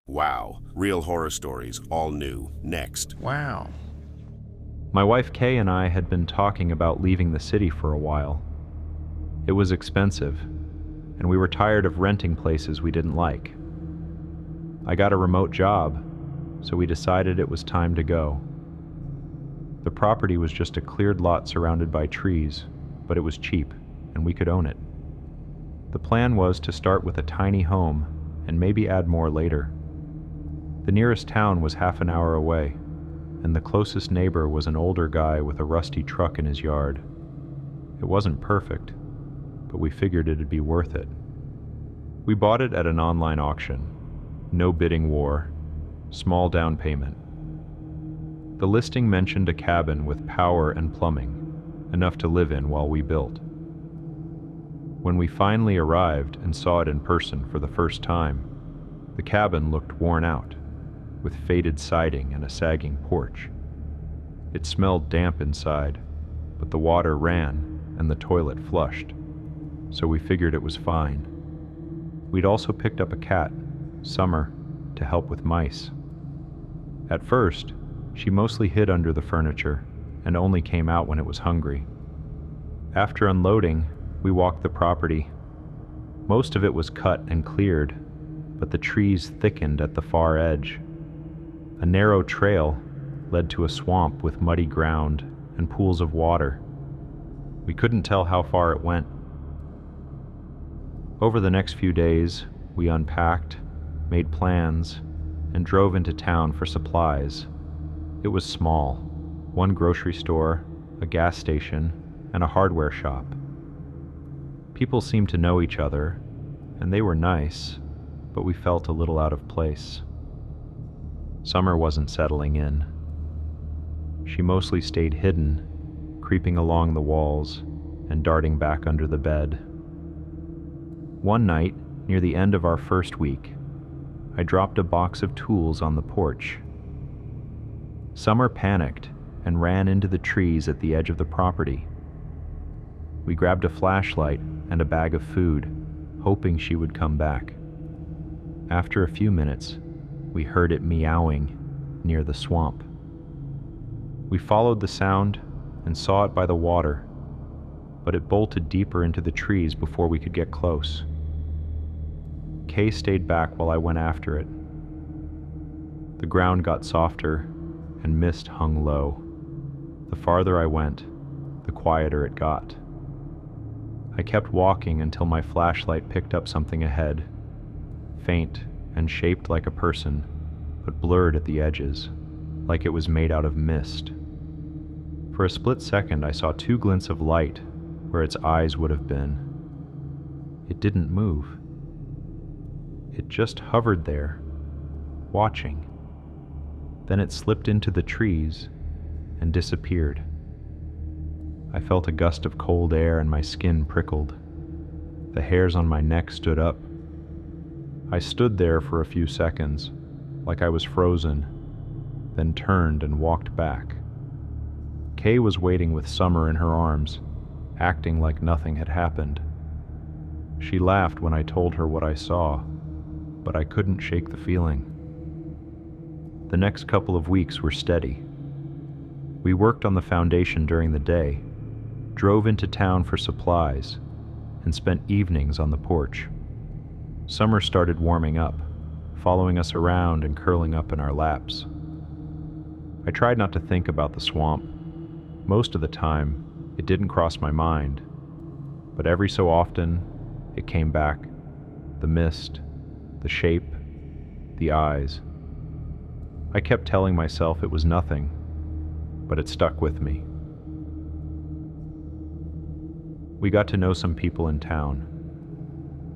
Wow, real horror stories, all new. Next. Wow. My wife Kay and I had been talking about leaving the city for a while. It was expensive, and we were tired of renting places we didn't like. I got a remote job, so we decided it was time to go. The property was just a cleared lot surrounded by trees, but it was cheap, and we could own it. The plan was to start with a tiny home and maybe add more later. The nearest town was half an hour away, and the closest neighbor was an older guy with a rusty truck in his yard. It wasn't perfect, but we figured it'd be worth it. We bought it at an online auction. No bidding war, small down payment. The listing mentioned a cabin with power and plumbing, enough to live in while we built. When we finally arrived and saw it in person for the first time, the cabin looked worn out, with faded siding and a sagging porch. It smelled damp inside, but the water ran and the toilet flushed, so we figured it was fine. We'd also picked up a cat, Summer, to help with mice. At first, she mostly hid under the furniture and only came out when it was hungry. After unloading, we walked the property. Most of it was cut and cleared, but the trees thickened at the far edge. A narrow trail led to a swamp with muddy ground and pools of water. We couldn't tell how far it went. Over the next few days, we unpacked, made plans, and drove into town for supplies. It was small, one grocery store, a gas station, and a hardware shop. People seemed to know each other, and they were nice, but we felt a little out of place. Summer wasn't settling in. She mostly stayed hidden, creeping along the walls and darting back under the bed. One night, near the end of our first week, I dropped a box of tools on the porch. Summer panicked and ran into the trees at the edge of the property. We grabbed a flashlight and a bag of food, hoping she would come back. After a few minutes, we heard it meowing near the swamp. We followed the sound and saw it by the water, but it bolted deeper into the trees before we could get close. Kay stayed back while I went after it. The ground got softer and mist hung low. The farther I went, the quieter it got. I kept walking until my flashlight picked up something ahead, faint and shaped like a person, but blurred at the edges, like it was made out of mist. For a split second, I saw two glints of light where its eyes would have been. It didn't move. It just hovered there, watching. Then it slipped into the trees and disappeared. I felt a gust of cold air and my skin prickled. The hairs on my neck stood up. I stood there for a few seconds, like I was frozen, then turned and walked back. Kay was waiting with Summer in her arms, acting like nothing had happened. She laughed when I told her what I saw, but I couldn't shake the feeling. The next couple of weeks were steady. We worked on the foundation during the day, drove into town for supplies, and spent evenings on the porch. Summer started warming up, following us around and curling up in our laps. I tried not to think about the swamp. Most of the time, it didn't cross my mind, but every so often, it came back. The mist, the shape, the eyes. I kept telling myself it was nothing, but it stuck with me. We got to know some people in town.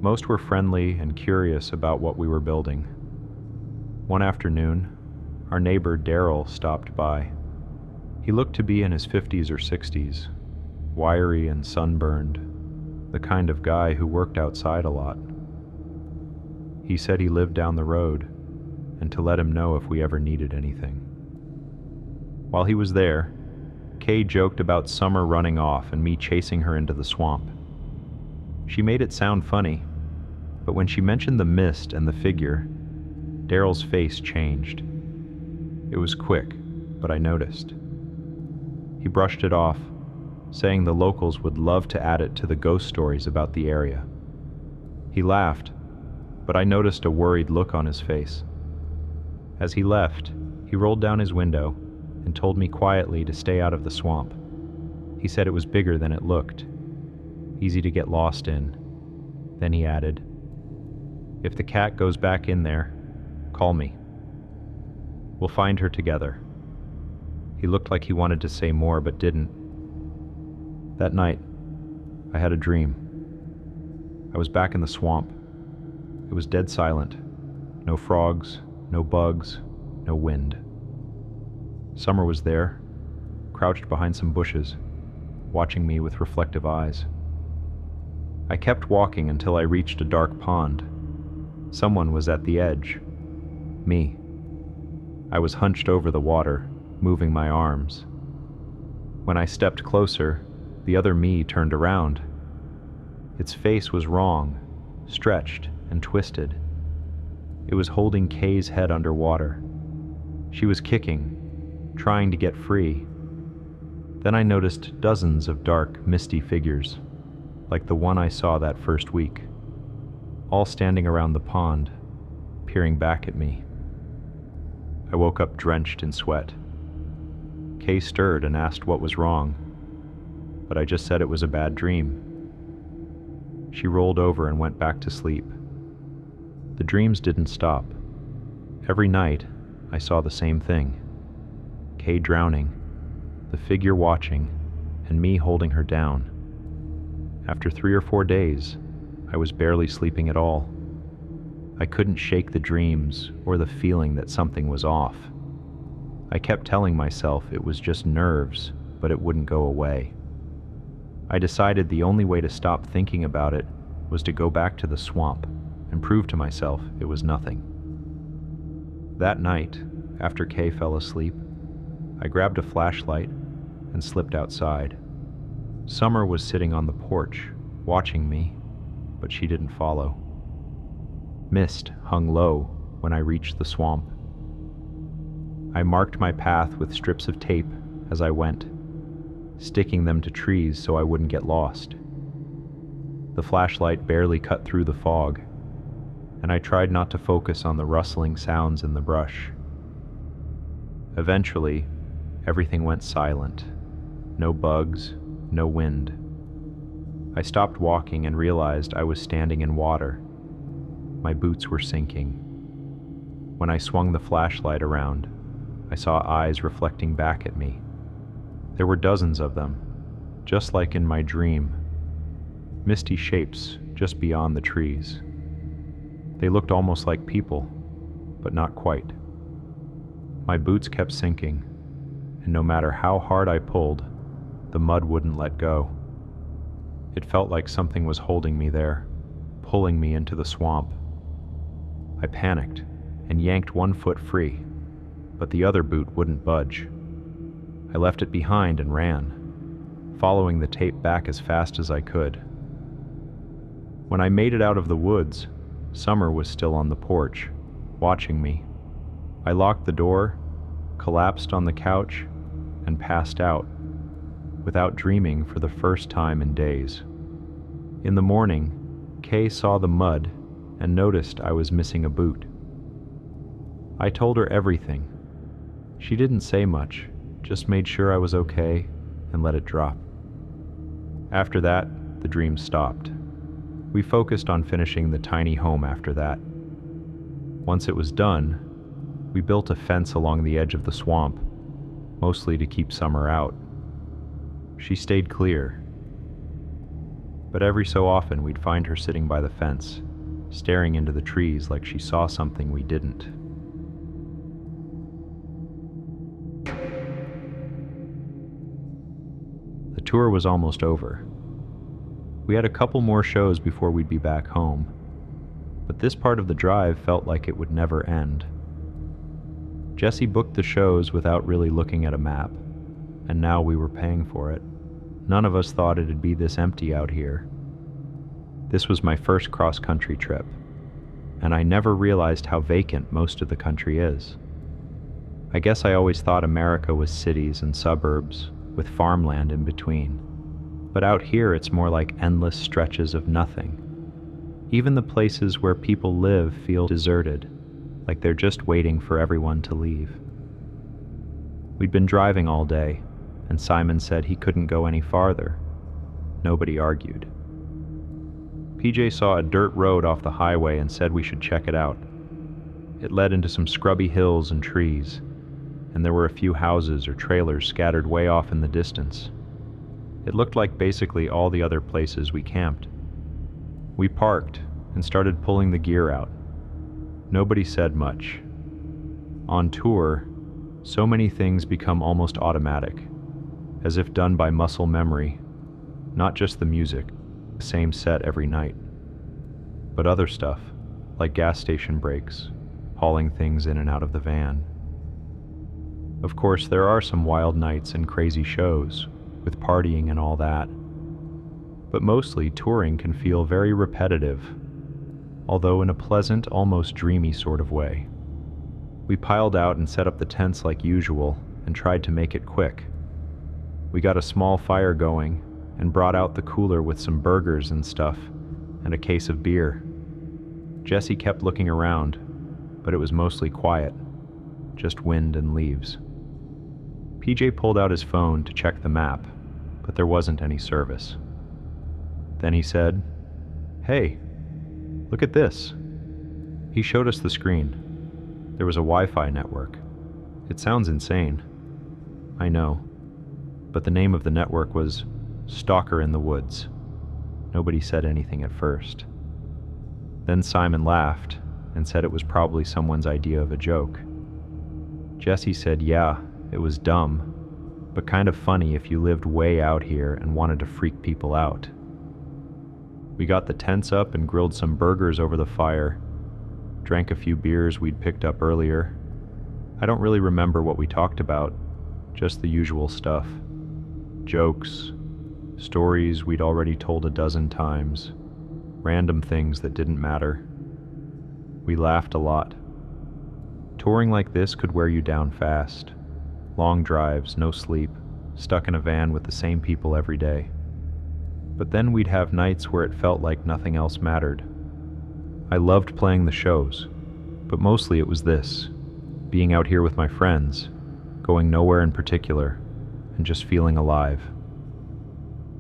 Most were friendly and curious about what we were building. One afternoon, our neighbor Daryl stopped by. He looked to be in his 50s or 60s, wiry and sunburned, the kind of guy who worked outside a lot. He said he lived down the road, and to let him know if we ever needed anything. While he was there, Kay joked about Summer running off and me chasing her into the swamp. She made it sound funny, but when she mentioned the mist and the figure, Daryl's face changed. It was quick, but I noticed. He brushed it off, saying the locals would love to add it to the ghost stories about the area. He laughed, but I noticed a worried look on his face. As he left, he rolled down his window and told me quietly to stay out of the swamp. He said it was bigger than it looked, easy to get lost in. Then he added, "If the cat goes back in there, call me. We'll find her together." He looked like he wanted to say more but didn't. That night, I had a dream. I was back in the swamp. It was dead silent. No frogs, no bugs, no wind. Summer was there, crouched behind some bushes, watching me with reflective eyes. I kept walking until I reached a dark pond. Someone was at the edge. Me. I was hunched over the water, moving my arms. When I stepped closer, the other me turned around. Its face was wrong, stretched and twisted. It was holding Kay's head underwater. She was kicking, trying to get free. Then I noticed dozens of dark, misty figures, like the one I saw that first week, all standing around the pond, peering back at me. I woke up drenched in sweat. Kay stirred and asked what was wrong, but I just said it was a bad dream. She rolled over and went back to sleep. The dreams didn't stop. Every night, I saw the same thing. Kay drowning, the figure watching, and me holding her down. After 3 or 4 days, I was barely sleeping at all. I couldn't shake the dreams or the feeling that something was off. I kept telling myself it was just nerves, but it wouldn't go away. I decided the only way to stop thinking about it was to go back to the swamp and prove to myself it was nothing. That night, after Kay fell asleep, I grabbed a flashlight and slipped outside. Summer was sitting on the porch, watching me, but she didn't follow. Mist hung low when I reached the swamp. I marked my path with strips of tape as I went, sticking them to trees so I wouldn't get lost. The flashlight barely cut through the fog, and I tried not to focus on the rustling sounds in the brush. Eventually, everything went silent. No bugs, no wind. I stopped walking and realized I was standing in water. My boots were sinking. When I swung the flashlight around, I saw eyes reflecting back at me. There were dozens of them, just like in my dream. Misty shapes just beyond the trees. They looked almost like people, but not quite. My boots kept sinking, and no matter how hard I pulled, the mud wouldn't let go. It felt like something was holding me there, pulling me into the swamp. I panicked and yanked one foot free, but the other boot wouldn't budge. I left it behind and ran, following the tape back as fast as I could. When I made it out of the woods, Summer was still on the porch, watching me. I locked the door, collapsed on the couch, and passed out, without dreaming for the first time in days. In the morning, Kay saw the mud and noticed I was missing a boot. I told her everything. She didn't say much, just made sure I was okay and let it drop. After that, the dream stopped. We focused on finishing the tiny home after that. Once it was done, we built a fence along the edge of the swamp, mostly to keep Summer out. She stayed clear, but every so often we'd find her sitting by the fence, staring into the trees like she saw something we didn't. The tour was almost over. We had a couple more shows before we'd be back home, but this part of the drive felt like it would never end. Jesse booked the shows without really looking at a map, and now we were paying for it. None of us thought it'd be this empty out here. This was my first cross-country trip. and I never realized how vacant most of the country is. I guess I always thought America was cities and suburbs, with farmland in between. But out here it's more like endless stretches of nothing. Even the places where people live feel deserted, like they're just waiting for everyone to leave. We'd been driving all day, and Simon said he couldn't go any farther. Nobody argued. PJ saw a dirt road off the highway and said we should check it out. It led into some scrubby hills and trees, and there were a few houses or trailers scattered way off in the distance. It looked like basically all the other places we camped. We parked and started pulling the gear out. Nobody said much. On tour, so many things become almost automatic, as if done by muscle memory, not just the music, the same set every night, but other stuff, like gas station breaks, hauling things in and out of the van. Of course, there are some wild nights and crazy shows, with partying and all that, but mostly touring can feel very repetitive, although in a pleasant, almost dreamy sort of way. We piled out and set up the tents like usual and tried to make it quick. We got a small fire going and brought out the cooler with some burgers and stuff and a case of beer. Jesse kept looking around, but it was mostly quiet, just wind and leaves. PJ pulled out his phone to check the map, but there wasn't any service. Then he said, "Hey, look at this." He showed us the screen. There was a Wi-Fi network. It sounds insane. I know, but the name of the network was Stalker in the Woods. Nobody said anything at first. Then Simon laughed and said it was probably someone's idea of a joke. Jesse said, yeah, it was dumb, but kind of funny if you lived way out here and wanted to freak people out. We got the tents up and grilled some burgers over the fire, drank a few beers we'd picked up earlier. I don't really remember what we talked about, just the usual stuff. Jokes, stories we'd already told a dozen times, random things that didn't matter. We laughed a lot. Touring like this could wear you down fast. Long drives, no sleep, stuck in a van with the same people every day. But then we'd have nights where it felt like nothing else mattered. I loved playing the shows, but mostly it was this, being out here with my friends, going nowhere in particular, and just feeling alive.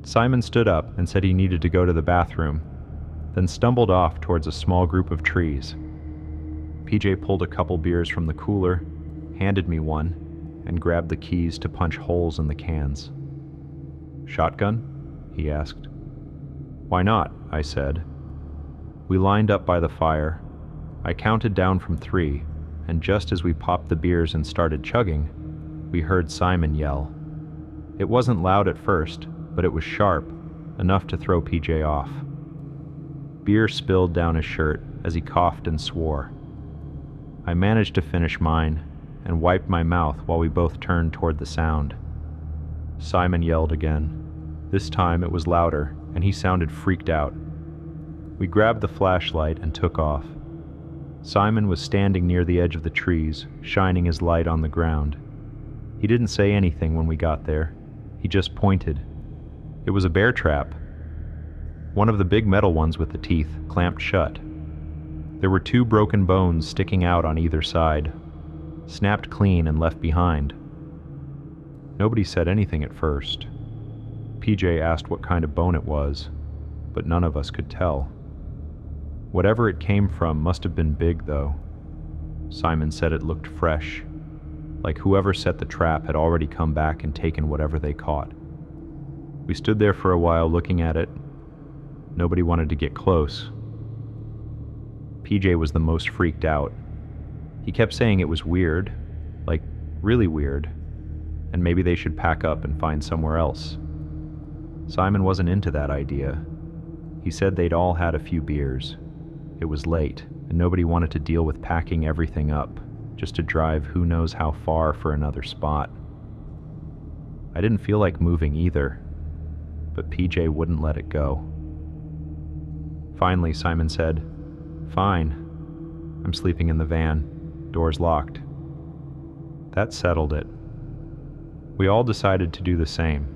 Simon stood up and said he needed to go to the bathroom, then stumbled off towards a small group of trees. PJ pulled a couple beers from the cooler, handed me one, and grabbed the keys to punch holes in the cans. "Shotgun?" he asked. "Why not?" I said. We lined up by the fire. I counted down from 3, and just as we popped the beers and started chugging, we heard Simon yell. It wasn't loud at first, but it was sharp, enough to throw PJ off. Beer spilled down his shirt as he coughed and swore. I managed to finish mine and wiped my mouth while we both turned toward the sound. Simon yelled again. This time it was louder, and he sounded freaked out. We grabbed the flashlight and took off. Simon was standing near the edge of the trees, shining his light on the ground. He didn't say anything when we got there. He just pointed. It was a bear trap. One of the big metal ones with the teeth, clamped shut. There were 2 broken bones sticking out on either side, snapped clean and left behind. Nobody said anything at first. PJ asked what kind of bone it was, but none of us could tell. Whatever it came from must have been big, though. Simon said it looked fresh, like whoever set the trap had already come back and taken whatever they caught. We stood there for a while looking at it. Nobody wanted to get close. PJ was the most freaked out. He kept saying it was weird, like really weird, and maybe they should pack up and find somewhere else. Simon wasn't into that idea. He said they'd all had a few beers. It was late, and nobody wanted to deal with packing everything up, just to drive who knows how far for another spot. I didn't feel like moving either, but PJ wouldn't let it go. Finally, Simon said, "Fine, I'm sleeping in the van, doors locked. That settled it. We all decided to do the same.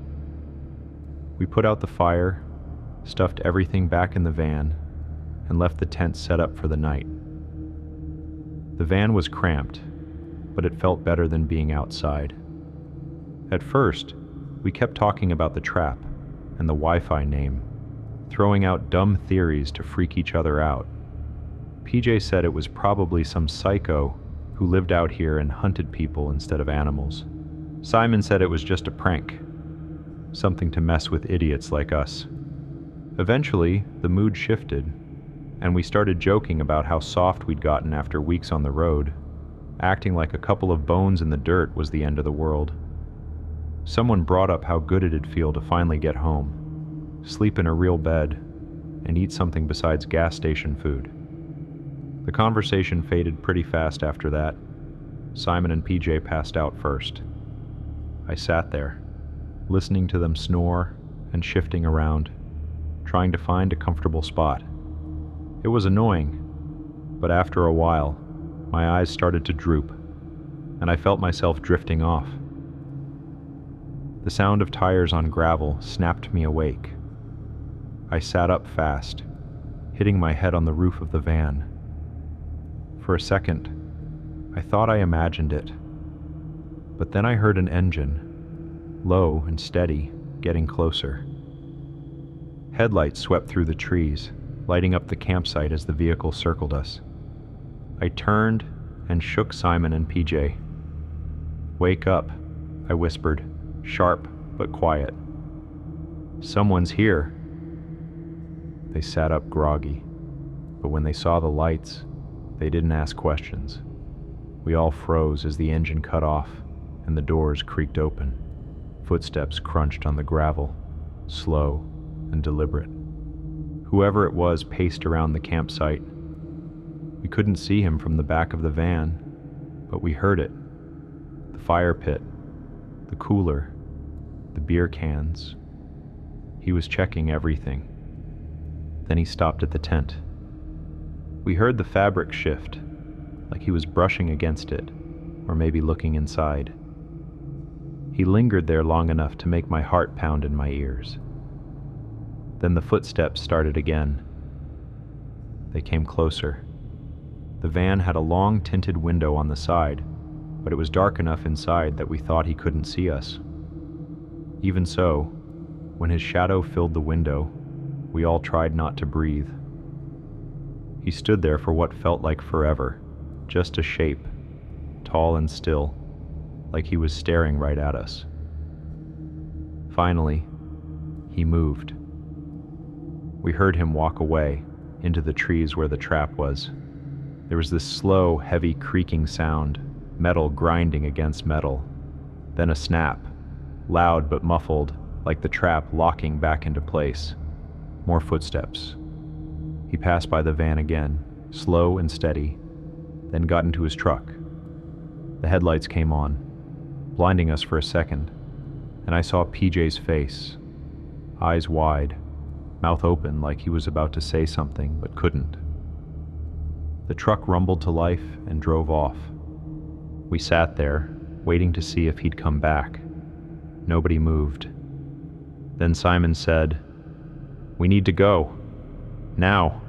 We put out the fire, stuffed everything back in the van, and left the tent set up for the night. The van was cramped, but it felt better than being outside. At first, we kept talking about the trap and the Wi-Fi name, throwing out dumb theories to freak each other out. PJ said it was probably some psycho who lived out here and hunted people instead of animals. Simon said it was just a prank, something to mess with idiots like us. Eventually, the mood shifted, and we started joking about how soft we'd gotten after weeks on the road, acting like a couple of bones in the dirt was the end of the world. Someone brought up how good it'd feel to finally get home, sleep in a real bed, and eat something besides gas station food. The conversation faded pretty fast after that. Simon and PJ passed out first. I sat there, listening to them snore and shifting around, trying to find a comfortable spot. It was annoying, but after a while, my eyes started to droop, and I felt myself drifting off. The sound of tires on gravel snapped me awake. I sat up fast, hitting my head on the roof of the van. For a second, I thought I imagined it, but then I heard an engine, low and steady, getting closer. Headlights swept through the trees, lighting up the campsite as the vehicle circled us. I turned and shook Simon and PJ. "Wake up," I whispered, sharp but quiet. "Someone's here." They sat up groggy, but when they saw the lights, they didn't ask questions. We all froze as the engine cut off and the doors creaked open. Footsteps crunched on the gravel, slow and deliberate. Whoever it was paced around the campsite. We couldn't see him from the back of the van, but we heard it. The fire pit, the cooler, the beer cans. He was checking everything. Then he stopped at the tent. We heard the fabric shift, like he was brushing against it, or maybe looking inside. He lingered there long enough to make my heart pound in my ears. Then the footsteps started again. They came closer. The van had a long tinted window on the side, but it was dark enough inside that we thought he couldn't see us. Even so, when his shadow filled the window, we all tried not to breathe. He stood there for what felt like forever, just a shape, tall and still, like he was staring right at us. Finally, he moved. We heard him walk away, into the trees where the trap was. There was this slow, heavy creaking sound, metal grinding against metal. Then a snap, loud but muffled, like the trap locking back into place. More footsteps. He passed by the van again, slow and steady, then got into his truck. The headlights came on, blinding us for a second, and I saw PJ's face, eyes wide, mouth open like he was about to say something but couldn't. The truck rumbled to life and drove off. We sat there, waiting to see if he'd come back. Nobody moved. Then Simon said, "We need to go. Now."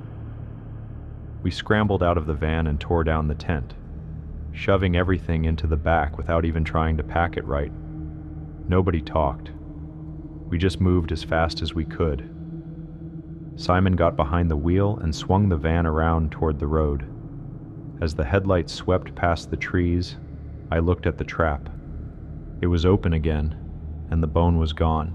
We scrambled out of the van and tore down the tent, shoving everything into the back without even trying to pack it right. Nobody talked. We just moved as fast as we could. Simon got behind the wheel and swung the van around toward the road. As the headlights swept past the trees, I looked at the trap. It was open again, and the bone was gone.